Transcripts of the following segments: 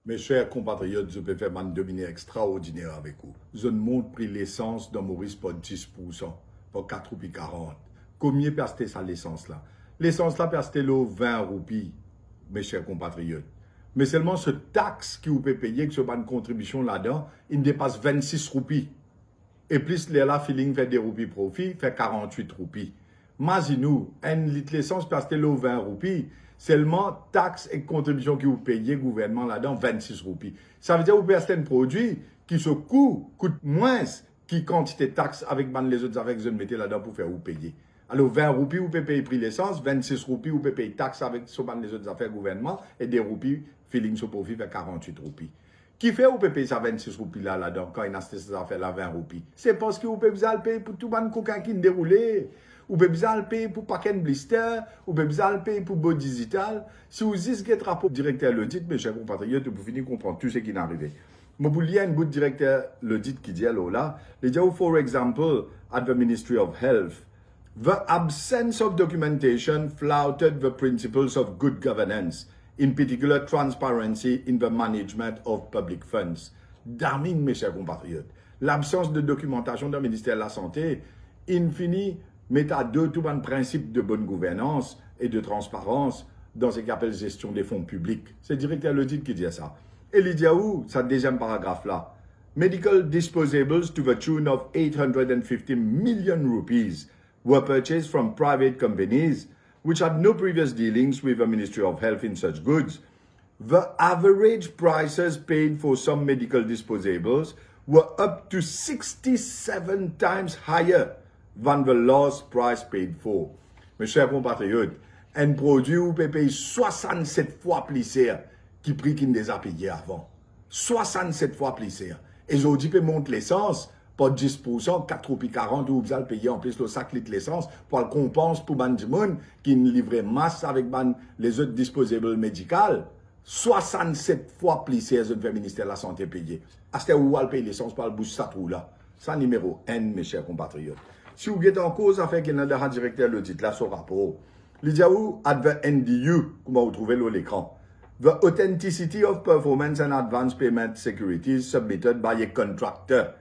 Mes chers compatriotes, je peux faire un dominer extraordinaire avec vous. Je montre prix l'essence dans Maurice pour 10%, pour 4 roupies 40. Combien perdez ça l'essence là? L'essence là perdez le 20 roupies, mes chers compatriotes. Mais seulement ce taxe qui vous peut payer, que ce une contribution là-dedans, il dépasse 26 roupies. Et plus là, feeling fait des roupies profit, fait 48 roupies. Imaginez-nous, un litre d'essence perdez le 20 roupies. Seulement taxes et contributions que vous payez gouvernement là-dedans, 26 roupies. Ça veut dire que vous payez un produit qui se coûte moins qui quantité de taxes avec les autres affaires que je mettez là-dedans pour faire vous payer. Alors 20 roupies, vous pouvez payer prix l'essence, 26 roupies, vous pouvez payer taxes avec les autres affaires gouvernement et des roupies, feeling sur profit, vers 48 roupies. Qui fait vous pouvez payer ça 26 roupies là-dedans quand il a acheté ces affaires-là 20 roupies? C'est parce que vous pouvez le payer pour tout le monde qui déroulé. Ou bien le payer pour paquet blister, ou bien le payer pour beau digital. Si vous dites que rapport directeur l'audit, mes chers compatriotes, vous finissez de comprendre tout ce qui est arrivé. Je vous lis un bout de directeur l'audit qui dit alors là, il dit, for example, at the Ministry of Health, the absence of documentation flouted the principles of good governance, in particular transparency in the management of public funds. Darmine, mes chers compatriotes, l'absence de documentation dans le ministère de la Santé, infini, met à deux tout un principe de bonne gouvernance et de transparence dans ce qu'on appelle gestion des fonds publics. C'est le directeur de l'audit qui dit ça. Et il dit où, ça deuxième paragraphe là, medical disposables to the tune of 850 million rupees were purchased from private companies which had no previous dealings with the Ministry of Health in such goods. The average prices paid for some medical disposables were up to 67 times higher than the last price paid for. Mes chers compatriotes, un produit où peut payer 67 fois plus cher qui prix qu'il les a payé avant. 67 fois plus cher. Et aujourd'hui, peut monter l'essence pour 10%, 4 roupies 40, ou vous allez payer en plus le sac litre l'essence pour le compense pour ban du monde qui livrait masse avec les autres disposables médicales. 67 fois plus cher, le ministère de la Santé payé. À ce où vous payer l'essence par le bouche ça trou là. Ça numéro 1, mes chers compatriotes. Si vous êtes en cause, afin qu'il y ait un directeur de l'audit, là, ce rapport, il dit où, at the NDU, comment vous trouvez l'écran, the authenticity of performance and advance payment securities submitted by a contractor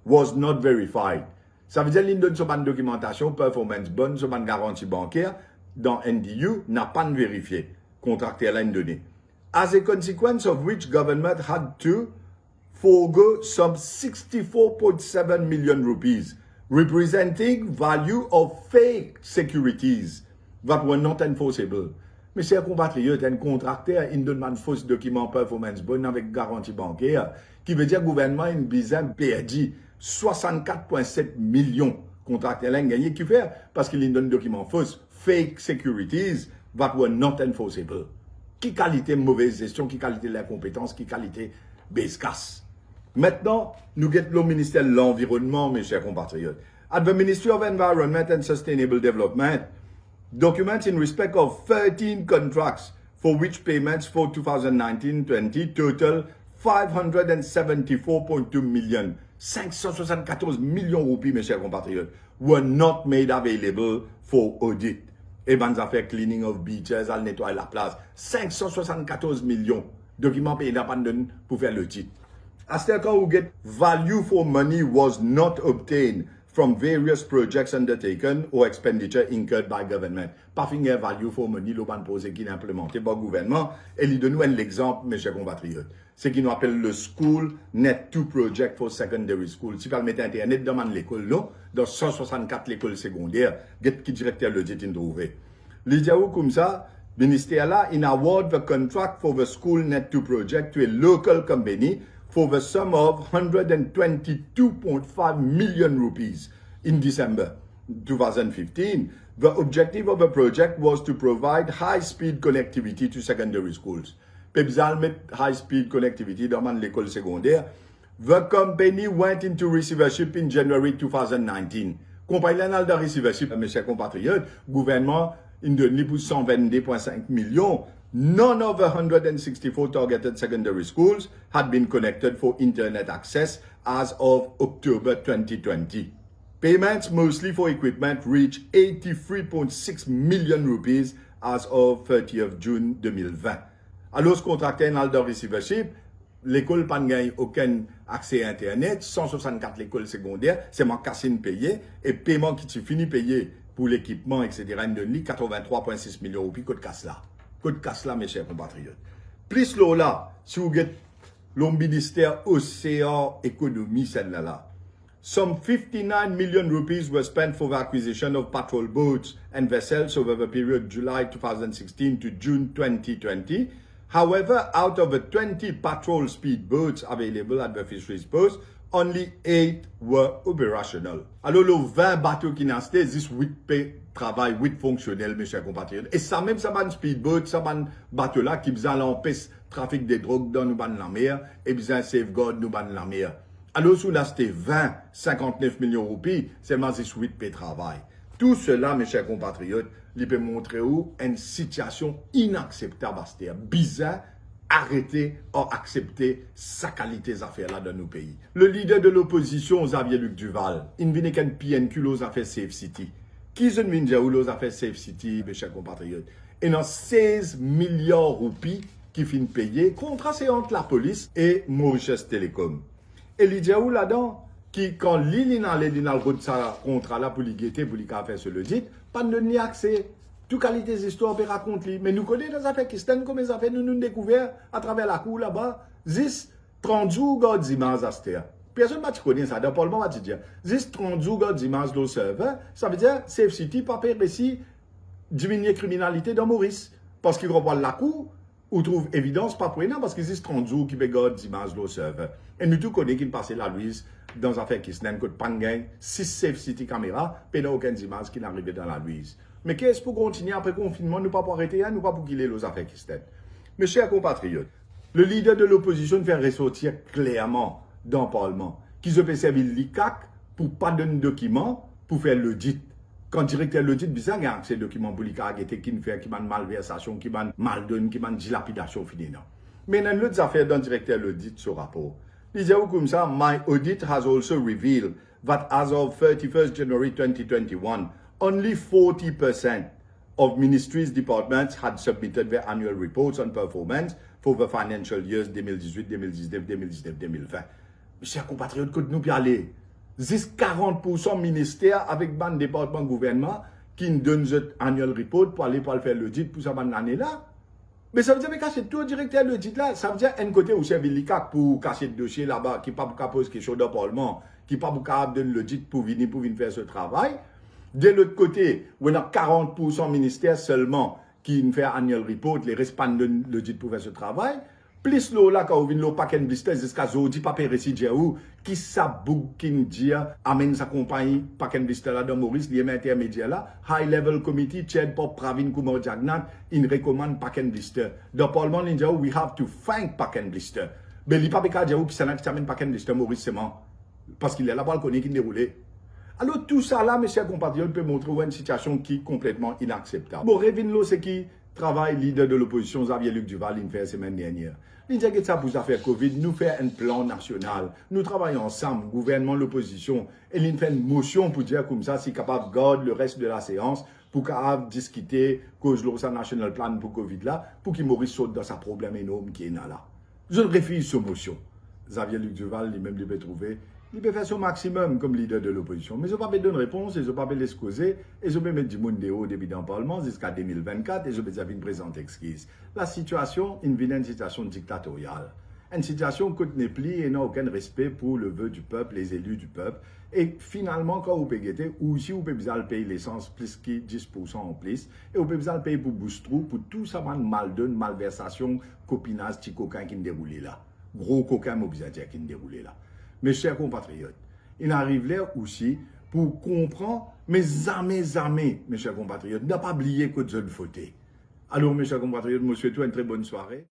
was not verified. Ça veut dire qu'il donne sur une documentation, performance bonne, sur une garantie bancaire, dans NDU, n'a pas vérifié. Contracteur l'a donné. As a consequence of which government had to forgo some 64.7 million rupees representing value of fake securities that were not enforceable. Mais chers compatriotes, un contracteur, il donne un faux document performance bonne avec garantie bancaire, qui veut dire que le gouvernement a une bizaine perdu 64,7 millions. Contracteur a gagné, qui fait parce qu'il donne un document faux, fake securities that were not enforceable. Qui qualité mauvaise gestion, qui qualité de la compétence, qui qualité baisse-casse. Maintenant, nous guettons le ministère de l'Environnement, mes chers compatriotes. At the Ministry of Environment and Sustainable Development, documents in respect of 13 contracts for which payments for 2019-20 total 574.2 million, 574 millions roupies, mes chers compatriotes, were not made available for audit. Et ben, ça fait cleaning of beaches, al nettoyer la place. 574 millions documents payés d'abandon pour faire le titre. After quand vous get value for money was not obtained from various projects undertaken or expenditure incurred by government. Pas finir value for money, l'on pose qui est implémenté par le gouvernement. Et il donne nous l'exemple, mes chers compatriotes. C'est qui nous appelle le School Net 2 Project for Secondary School. Si vous mettez Internet dans l'école, non, dans 164 l'école secondaire, get qui directeur le dit trouvé. L'idée comme ça, le ministère là, in award the contract for the School Net 2 Project to a local company for the sum of 122.5 million rupees in December 2015. The objective of the project was to provide high-speed connectivity to secondary schools. Pebzal met high-speed connectivity dans l'école secondaire. The company went into receivership in January 2019. Compagnie de receivership, mes chers compatriotes, gouvernement, il donne pour 122,5 millions. None of the 164 targeted secondary schools had been connected for internet access as of October 2020. Payments mostly for equipment reached 83.6 million rupees as of 30th June 2020. Alors, ce contracteur dans le receivership, l'école n'a pas aucun accès à Internet, 164 l'école secondaire, c'est ma cassine payé, et paiement qui tu finis payé pour l'équipement, etc., une donne 83,6 millions de roupies, code casse là. Code casse là, mes chers compatriotes. Plus là, si vous avez le ministère Océan Économie, celle-là, là. Some 59 million rupees were spent for the acquisition of patrol boats and vessels over the period July 2016 to June 2020. However, out of the 20 patrol speedboats available at the fisheries post, only 8 were operational. Alors, les 20 bateaux qui n'ont été, 8 travail, 8 fonctionnels, mes chers compatriotes. Et ça même, ça va un speedboat, ça va un bateau là qui besoin l'empêcher trafic de drogue dans nous ban la mer et besoin safeguard nous ban la mer. Alors, sous là, c'était 20, 59 millions de roupies, seulement 8 pays travail. Tout cela, mes chers compatriotes, il peut montrer où une situation inacceptable, c'est bizarre, arrêter ou accepter sa qualité des affaires là dans nos pays. Le leader de l'opposition, Xavier Luc Duval, il vient qu'un PNQ aux affaires Safe City. Qui se dit aux affaires Safe City, mes chers compatriotes? Et dans 16 milliards de roupies qui finissent payer, contrat c'est entre la police et Mauritius Telecom. Et il dit où là-dedans, qui quand l'île n'a le route sa contrat là pour lui guetter, pour lui faire ce le dit, pas de ni accès. Toute qualité des histoires, on raconte lui. Mais nous connaissons des affaires qui se tiennent comme les affaires, nous découvert à travers la cour là-bas. 30 jours, God d'image à cette terre. Personne ne connaît ça. Dans le Parlement, va te dire. 30 jours, God d'image dans le serveur. Ça veut dire, Safe City, pas perdre ici, diminuer la criminalité dans Maurice. Parce qu'il revoit la cour, ou trouve évidence, pas pour rien, parce qu'il existe 30 jours qui peut God d'image dans le serveur. Et nous tous connaissons qu'il passait la Louise dans affaire qui se tiennent, que pas de 6 Safe City caméras, puis il n'y a aucune image qui n'arrivait dans la Louise. Mais qu'est-ce pour continuer après le confinement, nous pas pour arrêter, nous pas pour qu'il ait les affaires qui se tiennent. Mes chers compatriotes, le leader de l'opposition fait ressortir clairement dans le Parlement qu'ils ont servi l'ICAC pour pas donner de documents pour faire l'audit. Quand le directeur de l'audit, bizarre, il y a ces documents pour l'ICAC qui fait, qui m'a malversation, qui m'a mal donné, qui m'a dilapidation finie. Mais dans l'autre affaire dans le directeur de l'audit, ce rapport, il dit comme ça, my audit has also revealed that as of 31st January 2021, only 40% of ministries' departments had submitted their annual reports on performance for the financial years 2018, 2019, 2019, 2020. Mes chers compatriotes, que nous aller, 40% ministères avec ban département gouvernement qui nous donnent cet annual report pour aller faire l'audit pour cette année là. Mais ça veut dire que c'est tout directeur de l'audit là, ça veut dire un côté où c'est l'ICAC pour cacher le dossier là-bas, qui pas pour poser question dans le Parlement, qui pas pour donner l'audit pour venir faire ce travail. De l'autre côté, on a 40% ministère seulement qui fait annual report, les restes pas de l'audit pour faire ce travail. Plus là, quand on vient le paquet de blister, jusqu'à aujourd'hui, pas récit où, qui s'abouk, qui dit, amène sa compagnie, paquet de blister là dans Maurice, les intermédiaires là, High Level Committee, chaired par Pravin Kumar Jagnat, il recommande paquet de blister. Dans le Parlement, il dit, we have to thank paquet de blister. Mais il n'y a pas de dire qui s'amène paquet de blister Maurice seulement. Parce qu'il est là-bas, le connaît qui déroule. Alors tout ça là, mes chers compatriotes, peut montrer une situation qui est complètement inacceptable. Bon, Revinlo, c'est qui travaille leader de l'opposition, Xavier Luc Duval, il fait la semaine dernière. Il dit que ça pour faire Covid, nous fait un plan national. Nous travaillons ensemble, gouvernement, l'opposition, et il fait une motion pour dire comme ça, si capable de garder le reste de la séance, pour capable discuter cause le national plan pour Covid là, pour qu'il Maurice saute dans sa problème énorme qui est là. Je refuse cette motion. Xavier Luc Duval, lui-même, il peut trouver. Il peut faire son maximum comme leader de l'opposition. Mais ils n'ont pas donner réponse, ils n'ont pas l'excuser, ils ont mettre du monde au début dans le Parlement jusqu'à 2024, et ils ont une présente excuse. La situation, une situation dictatoriale. Une situation qui n'est plus et n'a aucun respect pour le vœu du peuple, les élus du peuple. Et finalement, quand vous payez, ou si vous pouvez payer l'essence plus que 10% en plus, et vous pouvez payer pour boostrou, pour tout ça, mal donne, malversation, copinage, petit coquin qui ne déroule là. Gros coquin, vous dire qui ne déroule là. Mes chers compatriotes, il arrive là aussi pour comprendre mes amis, mes chers compatriotes, ne pas oublier que je le faute. Alors, mes chers compatriotes, je vous souhaite une très bonne soirée.